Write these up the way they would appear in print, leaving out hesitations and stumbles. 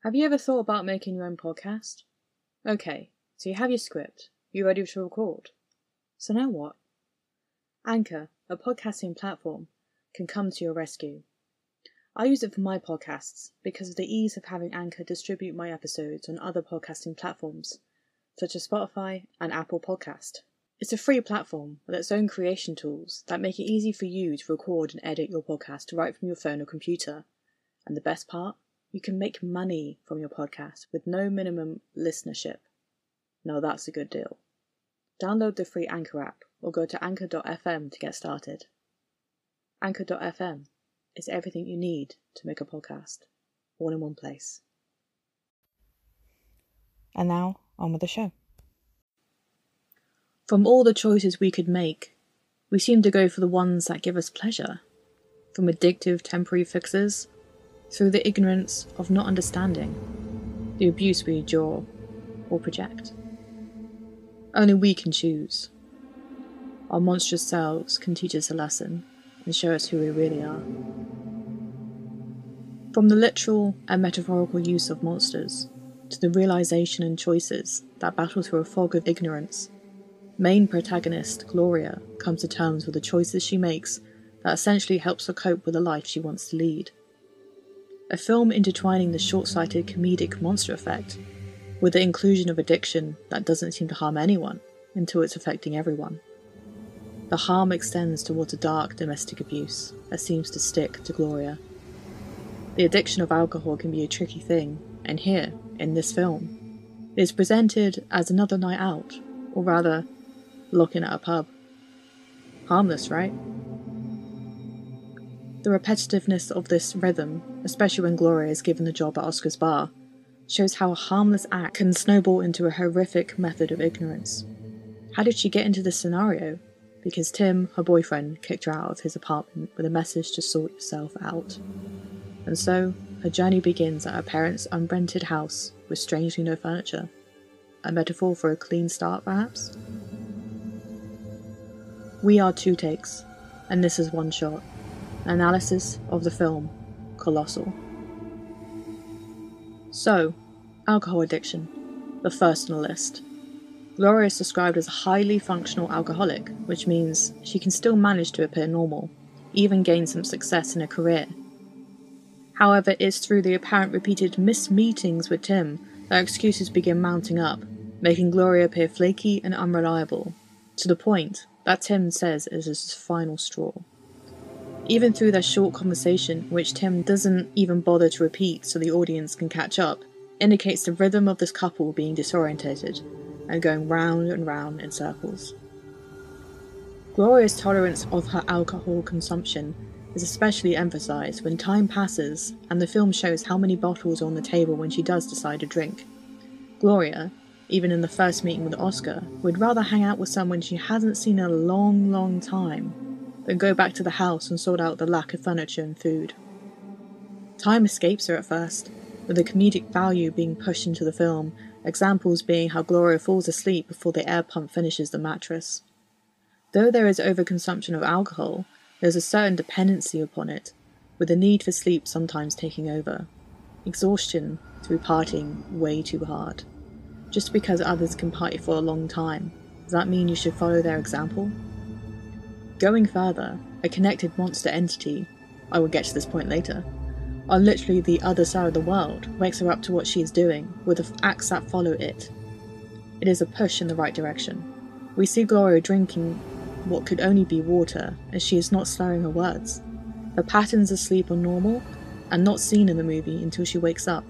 Have you ever thought about making your own podcast? Okay, so you have your script, you're ready to record. So now what? Anchor, a podcasting platform, can come to your rescue. I use it for my podcasts because of the ease of having Anchor distribute my episodes on other podcasting platforms, such as Spotify and Apple Podcast. It's a free platform with its own creation tools that make it easy for you to record and edit your podcast right from your phone or computer. And the best part? You can make money from your podcast with no minimum listenership. Now that's a good deal. Download the free Anchor app or go to anchor.fm to get started. Anchor.fm is everything you need to make a podcast, all in one place. And now, on with the show. From all the choices we could make, we seem to go for the ones that give us pleasure. From addictive temporary fixes, through the ignorance of not understanding, the abuse we endure or project. Only we can choose. Our monstrous selves can teach us a lesson and show us who we really are. From the literal and metaphorical use of monsters, to the realisation and choices that battle through a fog of ignorance, main protagonist Gloria comes to terms with the choices she makes that essentially helps her cope with the life she wants to lead. A film intertwining the short-sighted comedic monster effect with the inclusion of addiction that doesn't seem to harm anyone until it's affecting everyone. The harm extends towards a dark domestic abuse that seems to stick to Gloria. The addiction of alcohol can be a tricky thing, and here, in this film, it is presented as another night out, or rather, looking at a pub. Harmless, right? The repetitiveness of this rhythm, especially when Gloria is given the job at Oscar's bar, shows how a harmless act can snowball into a horrific method of ignorance. How did she get into this scenario? Because Tim, her boyfriend, kicked her out of his apartment with a message to sort yourself out. And so, her journey begins at her parents' unrented house with strangely no furniture. A metaphor for a clean start, perhaps? We are two takes, and this is one shot. An analysis of the film, Colossal. So, alcohol addiction, the first on the list. Gloria is described as a highly functional alcoholic, which means she can still manage to appear normal, even gain some success in her career. However, it's through the apparent repeated missed meetings with Tim that excuses begin mounting up, making Gloria appear flaky and unreliable, to the point that Tim says it is his final straw. Even through their short conversation, which Tim doesn't even bother to repeat so the audience can catch up, indicates the rhythm of this couple being disorientated and going round and round in circles. Gloria's tolerance of her alcohol consumption is especially emphasised when time passes and the film shows how many bottles are on the table when she does decide to drink. Gloria, even in the first meeting with Oscar, would rather hang out with someone she hasn't seen in a long time than go back to the house and sort out the lack of furniture and food. Time escapes her at first, with the comedic value being pushed into the film, examples being how Gloria falls asleep before the air pump finishes the mattress. Though there is overconsumption of alcohol, there is a certain dependency upon it, with the need for sleep sometimes taking over. Exhaustion through partying way too hard. Just because others can party for a long time, does that mean you should follow their example? Going further, a connected monster entity, I will get to this point later, on literally the other side of the world, wakes her up to what she is doing, with the acts that follow it. It is a push in the right direction. We see Gloria drinking what could only be water, as she is not slurring her words. Her patterns of sleep are normal, and not seen in the movie until she wakes up.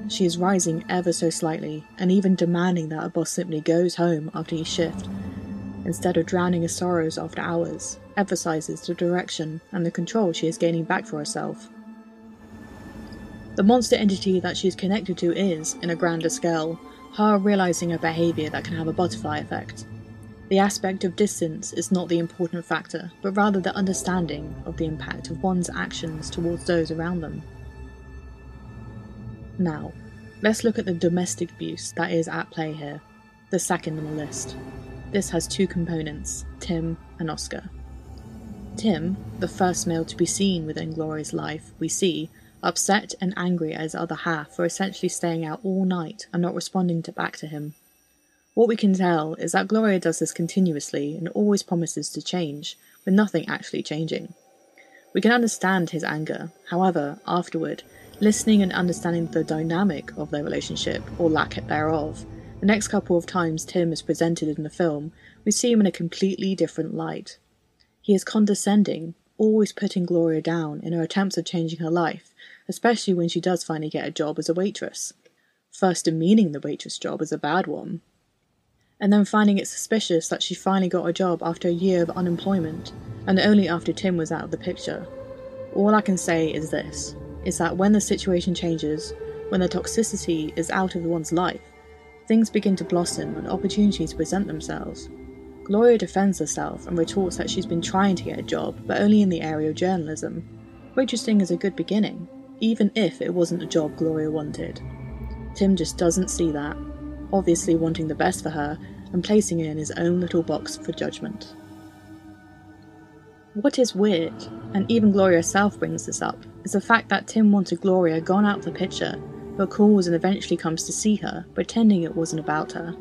She is rising ever so slightly, and even demanding that her boss simply goes home after each shift, instead of drowning her sorrows after hours, emphasises the direction and the control she is gaining back for herself. The monster entity that she is connected to is, in a grander scale, her realising a behaviour that can have a butterfly effect. The aspect of distance is not the important factor, but rather the understanding of the impact of one's actions towards those around them. Now, let's look at the domestic abuse that is at play here, the second on the list. This has two components, Tim and Oscar. Tim, the first male to be seen within Gloria's life, we see, upset and angry at his other half for essentially staying out all night and not responding back to him. What we can tell is that Gloria does this continuously and always promises to change, with nothing actually changing. We can understand his anger, however, afterward, listening and understanding the dynamic of their relationship, or lack thereof, the next couple of times Tim is presented in the film, we see him in a completely different light. He is condescending, always putting Gloria down in her attempts of changing her life, especially when she does finally get a job as a waitress. First demeaning the waitress job as a bad one, and then finding it suspicious that she finally got a job after a year of unemployment, and only after Tim was out of the picture. All I can say is this, is that when the situation changes, when the toxicity is out of one's life, things begin to blossom and opportunities present themselves. Gloria defends herself and retorts that she's been trying to get a job, but only in the area of journalism. Waitressing is a good beginning, even if it wasn't a job Gloria wanted. Tim just doesn't see that, obviously wanting the best for her and placing her in his own little box for judgment. What is weird, and even Gloria herself brings this up, is the fact that Tim wanted Gloria gone out of the picture, but calls and eventually comes to see her, pretending it wasn't about her.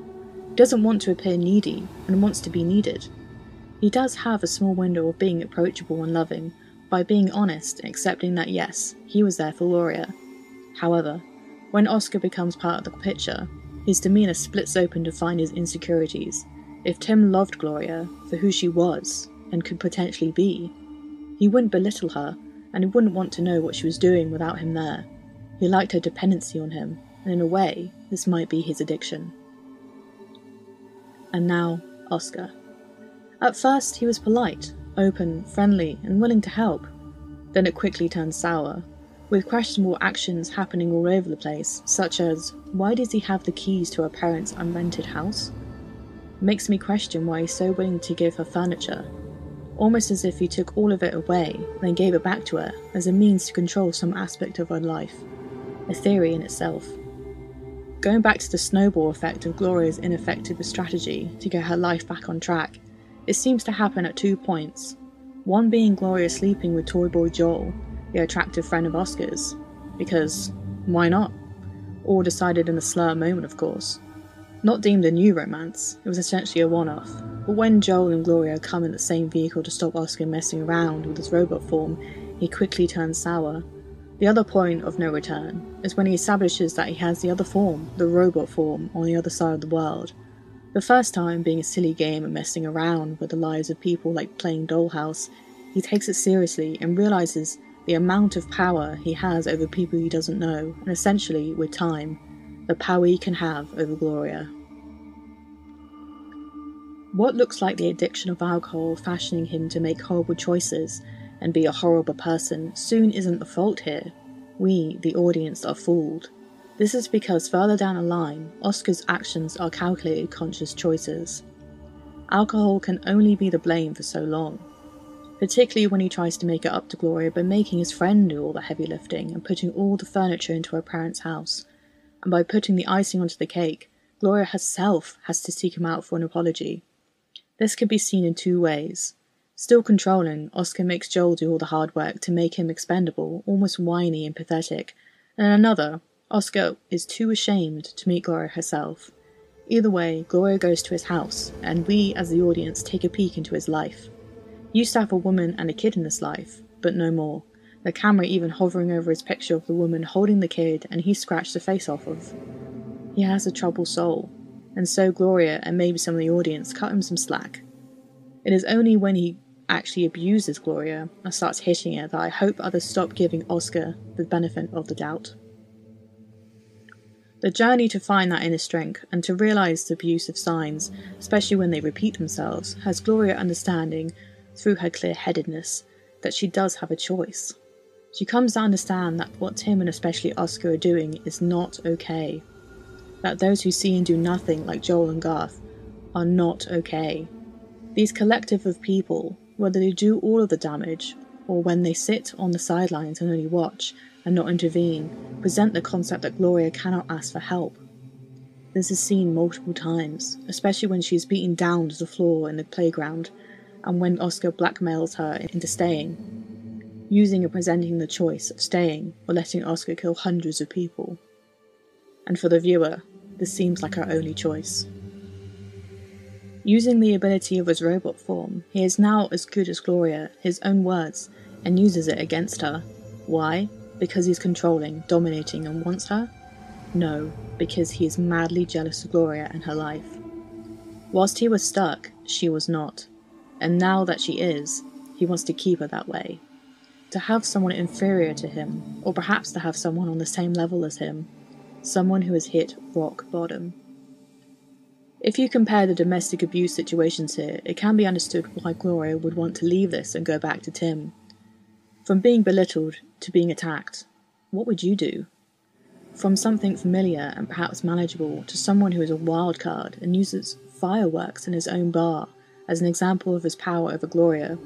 He doesn't want to appear needy, and wants to be needed. He does have a small window of being approachable and loving, by being honest and accepting that yes, he was there for Gloria. However, when Oscar becomes part of the picture, his demeanour splits open to find his insecurities. If Tim loved Gloria for who she was, and could potentially be, he wouldn't belittle her, and he wouldn't want to know what she was doing without him there. He liked her dependency on him, and in a way, this might be his addiction. And now, Oscar. At first, he was polite, open, friendly, and willing to help. Then it quickly turned sour, with questionable actions happening all over the place, such as, why does he have the keys to her parents' unrented house? It makes me question why he's so willing to give her furniture, almost as if he took all of it away, then gave it back to her, as a means to control some aspect of her life. A theory in itself. Going back to the snowball effect of Gloria's ineffective strategy to get her life back on track, it seems to happen at 2 points. One being Gloria sleeping with toy boy Joel, the attractive friend of Oscar's, because why not? All decided in a slur moment, of course. Not deemed a new romance, it was essentially a one-off, but when Joel and Gloria come in the same vehicle to stop Oscar messing around with his robot form, he quickly turns sour. The other point of no return is when he establishes that he has the other form, the robot form, on the other side of the world. The first time being a silly game and messing around with the lives of people like playing Dollhouse, he takes it seriously and realises the amount of power he has over people he doesn't know, and essentially, with time, the power he can have over Gloria. What looks like the addiction of alcohol fashioning him to make horrible choices and be a horrible person soon isn't the fault here. We, the audience, are fooled. This is because further down the line, Oscar's actions are calculated conscious choices. Alcohol can only be the blame for so long, particularly when he tries to make it up to Gloria by making his friend do all the heavy lifting and putting all the furniture into her parents' house, and by putting the icing onto the cake, Gloria herself has to seek him out for an apology. This can be seen in 2 ways. Still controlling, Oscar makes Joel do all the hard work to make him expendable, almost whiny and pathetic, and in another, Oscar is too ashamed to meet Gloria herself. Either way, Gloria goes to his house, and we, as the audience, take a peek into his life. He used to have a woman and a kid in his life, but no more. The camera even hovering over his picture of the woman holding the kid, and he scratched the face off of. He has a troubled soul, and so Gloria and maybe some of the audience cut him some slack. It is only when he actually abuses Gloria and starts hitting her that I hope others stop giving Oscar the benefit of the doubt. The journey to find that inner strength and to realise the abusive signs, especially when they repeat themselves, has Gloria understanding, through her clear-headedness, that she does have a choice. She comes to understand that what Tim and especially Oscar are doing is not okay. That those who see and do nothing, like Joel and Garth, are not okay. These collective of people, whether they do all of the damage, or when they sit on the sidelines and only watch, and not intervene, present the concept that Gloria cannot ask for help. This is seen multiple times, especially when she is beaten down to the floor in the playground, and when Oscar blackmails her into staying. using and presenting the choice of staying or letting Oscar kill hundreds of people. And for the viewer, this seems like her only choice. Using the ability of his robot form, he is now as good as Gloria, his own words, and uses it against her. Why? Because he's controlling, dominating, and wants her? No, because he is madly jealous of Gloria and her life. Whilst he was stuck, she was not. And now that she is, he wants to keep her that way. To have someone inferior to him, or perhaps to have someone on the same level as him. Someone who has hit rock bottom. If you compare the domestic abuse situations here, it can be understood why Gloria would want to leave this and go back to Tim. From being belittled to being attacked, what would you do? From something familiar and perhaps manageable to someone who is a wild card and uses fireworks in his own bar as an example of his power over Gloria,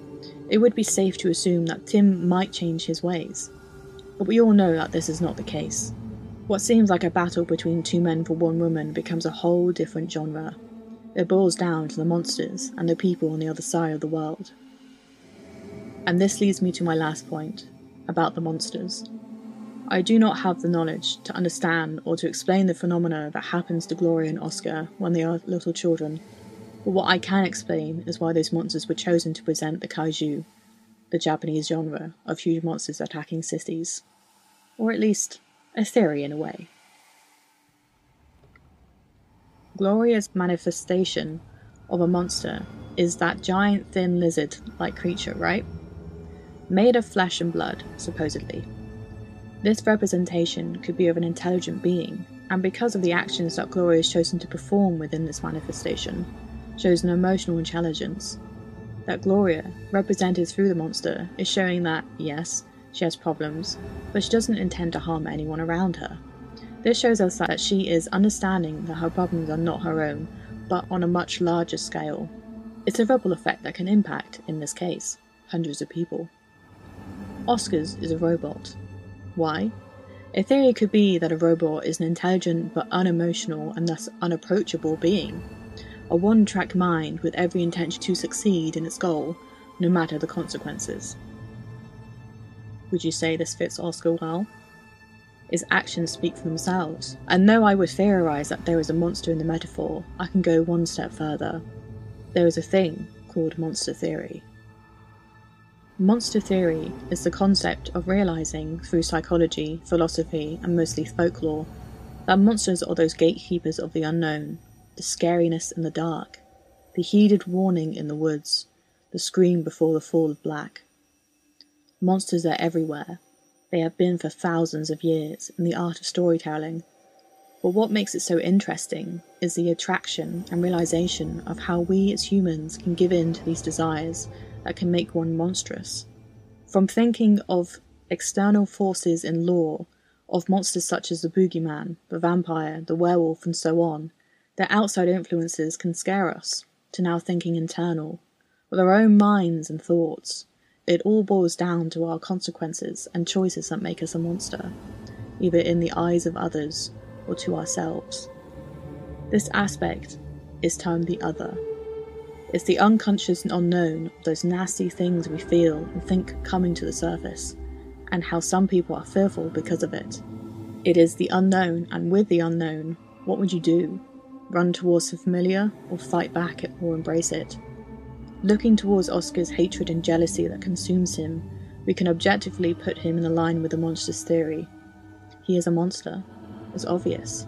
it would be safe to assume that Tim might change his ways. But we all know that this is not the case. What seems like a battle between two men for one woman becomes a whole different genre. It boils down to the monsters and the people on the other side of the world. And this leads me to my last point, about the monsters. I do not have the knowledge to understand or to explain the phenomena that happens to Gloria and Oscar when they are little children, but what I can explain is why those monsters were chosen to present the kaiju, the Japanese genre of huge monsters attacking cities. Or at least, a theory in a way. Gloria's manifestation of a monster is that giant thin lizard-like creature, right? Made of flesh and blood, supposedly. This representation could be of an intelligent being, and because of the actions that Gloria has chosen to perform within this manifestation, shows an emotional intelligence. That Gloria, represented through the monster, is showing that, yes, she has problems, but she doesn't intend to harm anyone around her. This shows us that she is understanding that her problems are not her own, but on a much larger scale. It's a ripple effect that can impact, in this case, hundreds of people. Oscar's is a robot. Why? A theory could be that a robot is an intelligent but unemotional and thus unapproachable being. A one-track mind with every intention to succeed in its goal, no matter the consequences. Would you say this fits Oscar well? His actions speak for themselves, and though I would theorise that there is a monster in the metaphor, I can go one step further. There is a thing called monster theory. Monster theory is the concept of realising, through psychology, philosophy, and mostly folklore, that monsters are those gatekeepers of the unknown, the scariness in the dark, the heeded warning in the woods, the scream before the fall of black. Monsters are everywhere. They have been for thousands of years in the art of storytelling. But what makes it so interesting is the attraction and realisation of how we as humans can give in to these desires that can make one monstrous. From thinking of external forces in lore, of monsters such as the boogeyman, the vampire, the werewolf, and so on, their outside influences can scare us, to now thinking internal, with our own minds and thoughts. It all boils down to our consequences and choices that make us a monster, either in the eyes of others or to ourselves. This aspect is termed the other. It's the unconscious and unknown of those nasty things we feel and think coming to the surface, and how some people are fearful because of it. It is the unknown, and with the unknown, what would you do? Run towards the familiar, or fight back or embrace it? Looking towards Oscar's hatred and jealousy that consumes him, we can objectively put him in line with the monster's theory. He is a monster. It's obvious.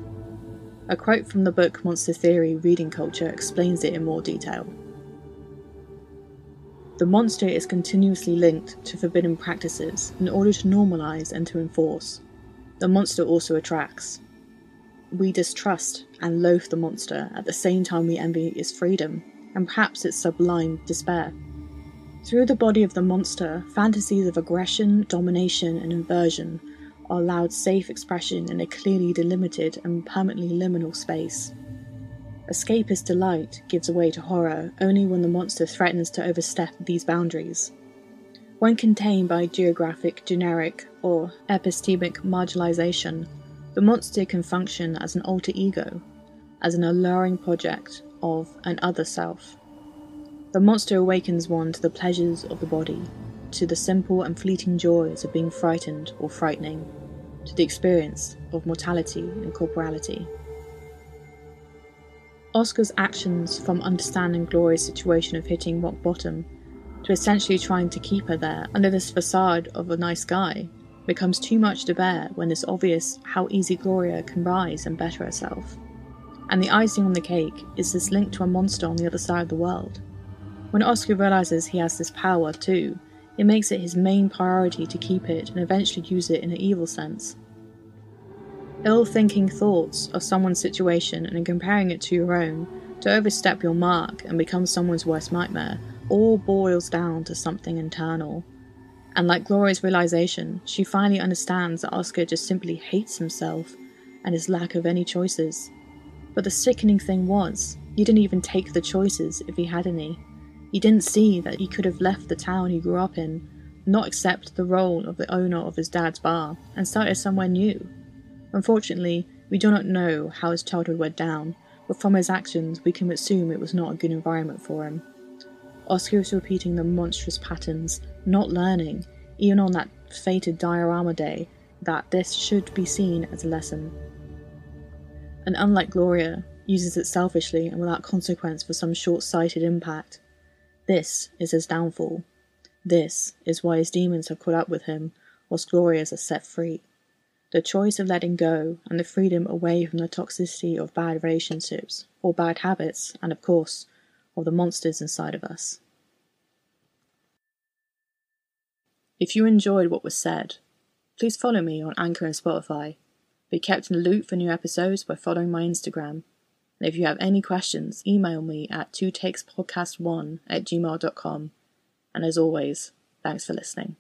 A quote from the book Monster Theory Reading Culture explains it in more detail. The monster is continuously linked to forbidden practices in order to normalise and to enforce. The monster also attracts. We distrust and loathe the monster at the same time we envy its freedom, and perhaps its sublime despair. Through the body of the monster, fantasies of aggression, domination, and inversion are allowed safe expression in a clearly delimited and permanently liminal space. Escapist delight gives way to horror only when the monster threatens to overstep these boundaries. When contained by geographic, generic, or epistemic marginalization, the monster can function as an alter ego, as an alluring project of an other self. The monster awakens one to the pleasures of the body, to the simple and fleeting joys of being frightened or frightening, to the experience of mortality and corporality. Oscar's actions, from understanding Gloria's situation of hitting rock bottom to essentially trying to keep her there under this facade of a nice guy, becomes too much to bear when it's obvious how easy Gloria can rise and better herself. And the icing on the cake is this link to a monster on the other side of the world. When Oscar realises he has this power too, it makes it his main priority to keep it and eventually use it in an evil sense. Ill-thinking thoughts of someone's situation and comparing it to your own, to overstep your mark and become someone's worst nightmare, all boils down to something internal. And like Gloria's realisation, she finally understands that Oscar just simply hates himself and his lack of any choices. But the sickening thing was, he didn't even take the choices if he had any. He didn't see that he could have left the town he grew up in, not accept the role of the owner of his dad's bar, and started somewhere new. Unfortunately, we do not know how his childhood went down, but from his actions we can assume it was not a good environment for him. Oscar is repeating the monstrous patterns, not learning, even on that fated diorama day, that this should be seen as a lesson. And unlike Gloria, uses it selfishly and without consequence for some short-sighted impact. This is his downfall. This is why his demons have caught up with him, whilst Gloria's are set free. The choice of letting go and the freedom away from the toxicity of bad relationships, or bad habits, and of course, of the monsters inside of us. If you enjoyed what was said, please follow me on Anchor and Spotify. Be kept in the loop for new episodes by following my Instagram. And if you have any questions, email me at 2takespodcast1@gmail.com. And as always, thanks for listening.